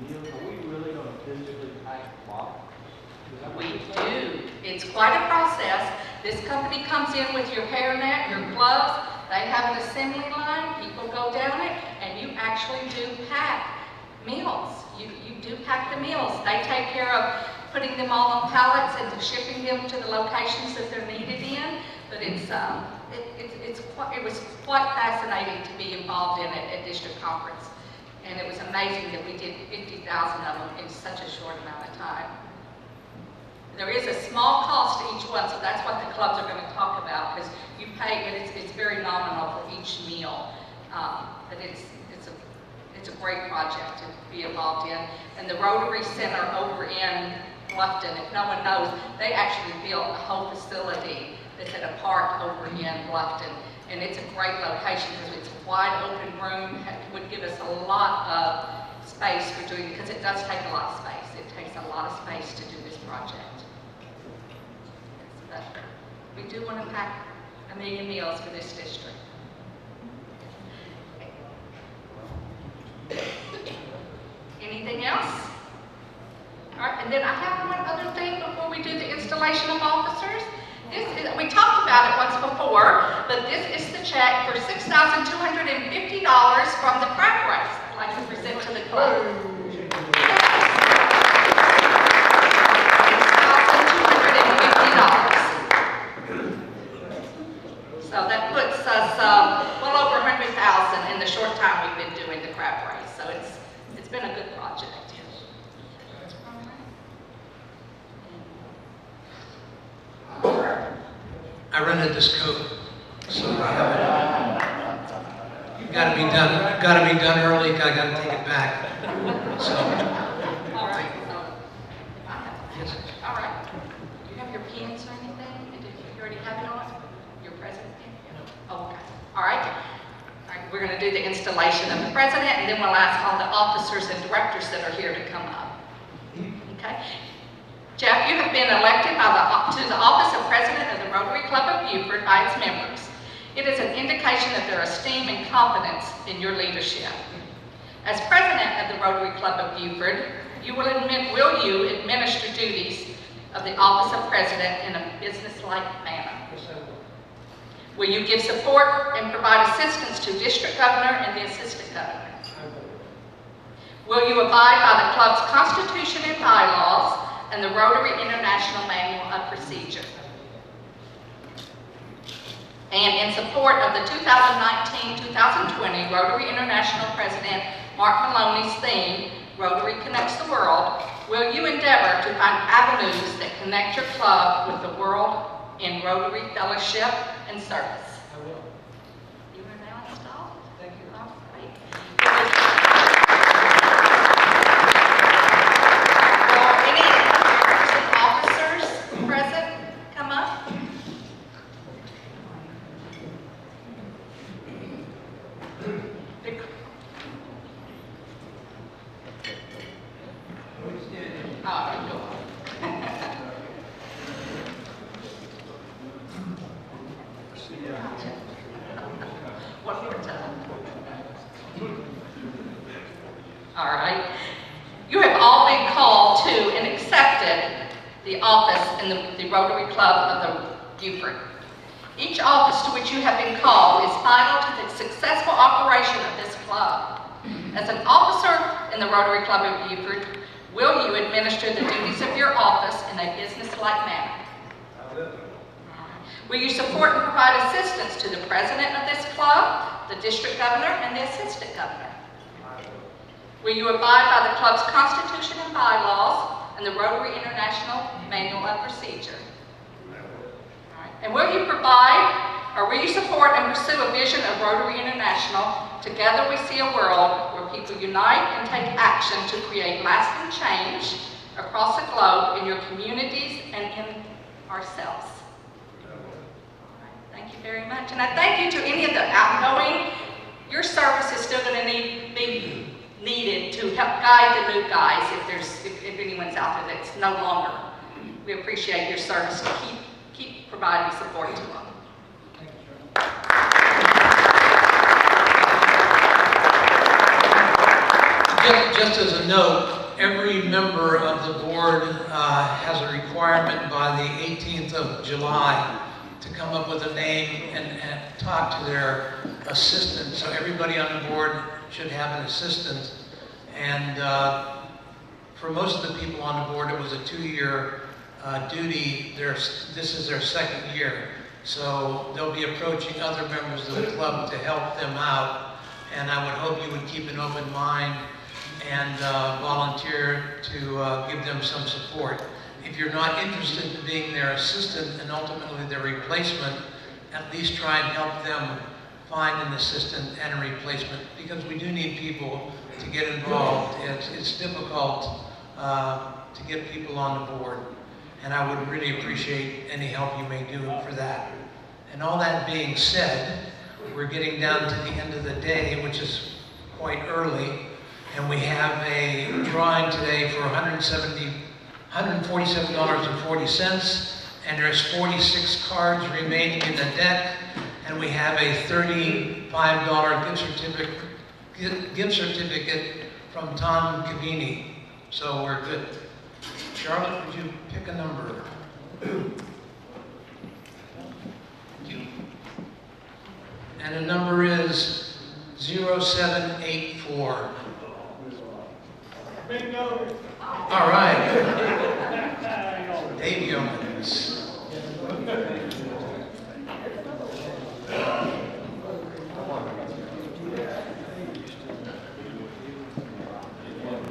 meals? Are we really going to physically pack box? We do. It's quite a process. This company comes in with your hairnet, your gloves. They have an assembly line. People go down it, and you actually do pack meals. You do pack the meals. They take care of putting them all on pallets and shipping them to the locations that they're needed in. But it was quite fascinating to be involved in it at district conference. And it was amazing that we did 50,000 of them in such a short amount of time. There is a small cost to each one, so that's what the clubs are going to talk about, because you pay, but it's very nominal for each meal. But it's a great project to be involved in. And the Rotary Center over in Bluffton, if no one knows, they actually built a whole facility that's at a park over in Bluffton. And it's a great location because it's a wide open room. It would give us a lot of space for doing it, because it does take a lot of space. It takes a lot of space to do this project. But we do want to pack 1 million meals for this district. Anything else? All right, and then I have one other thing before we do the installation of officers. We talked about it once before, but this is the check for $6,250 from the crack race. I'd like to present to the club. $6,250. So that puts us well over 100,000 in the short time we've been doing the crab race. So it's been a good project. I rented this coat, so I have it. Got to be done. Got to be done early. I got to take it back. So. All right. Yes. All right. Do you have your pins or anything? You already have it on? Your president pin? Oh, okay. All right. All right. We're going to do the installation of the president, and then we'll ask all the officers and directors that are here to come up. Okay. Jeff, you have been elected to the office of President of the Rotary Club of Beaufort by its members. It is an indication of their esteem and confidence in your leadership. As President of the Rotary Club of Beaufort, will you administer duties of the office of President in a business-like manner? Yes, I will. Will you give support and provide assistance to District Governor and the Assistant Governor? I will. Will you abide by the club's constitution and bylaws and the Rotary International Manual of Procedure? And in support of the 2019-2020 Rotary International President Mark Maloney's theme, Rotary Connects the World, will you endeavor to find avenues that connect your club with the world in Rotary fellowship and service? I will. You are now installed. Thank you. All right. Will any officers present come up? One more time. All right. You have all been called to and accepted the office in the Rotary Club of the Beaufort. Each office to which you have been called is vital to the successful operation of this club. As an officer in the Rotary Club of Beaufort, will you administer the duties of your office in a business-like manner? I will. Will you support and provide assistance to the president of this club, the district governor, and the assistant governor? I will. Will you abide by the club's constitution and bylaws and the Rotary International Manual of Procedure? I will. All right. And will you provide, or will you support and pursue a vision of Rotary International? Together we see a world where people unite and take action to create lasting change across the globe in your communities and in ourselves. Thank you very much. And I thank you to any of the outgoing. Your service is still going to be needed to help guide the new guys if anyone's out there that's no longer. We appreciate your service to keep providing support to them. Thank you, sir. Just as a note, every member of the board has a requirement by the 18th of July to come up with a name and talk to their assistant. So everybody on the board should have an assistant. And for most of the people on the board, it was a 2-year duty. This is their second year. So they'll be approaching other members of the club to help them out. And I would hope you would keep an open mind and volunteer to give them some support. If you're not interested in being their assistant and ultimately their replacement, at least try and help them find an assistant and a replacement, because we do need people to get involved. It's difficult to get people on the board, and I would really appreciate any help you may do for that. And all that being said, we're getting down to the end of the day, which is quite early, and we have a drawing today for $147.40, and there's 46 cards remaining in the deck, and we have a $35 gift certificate from Tom Cavini. So we're good. Charlotte, would you pick a number? Thank you. And the number is 0784. Bingo. All right.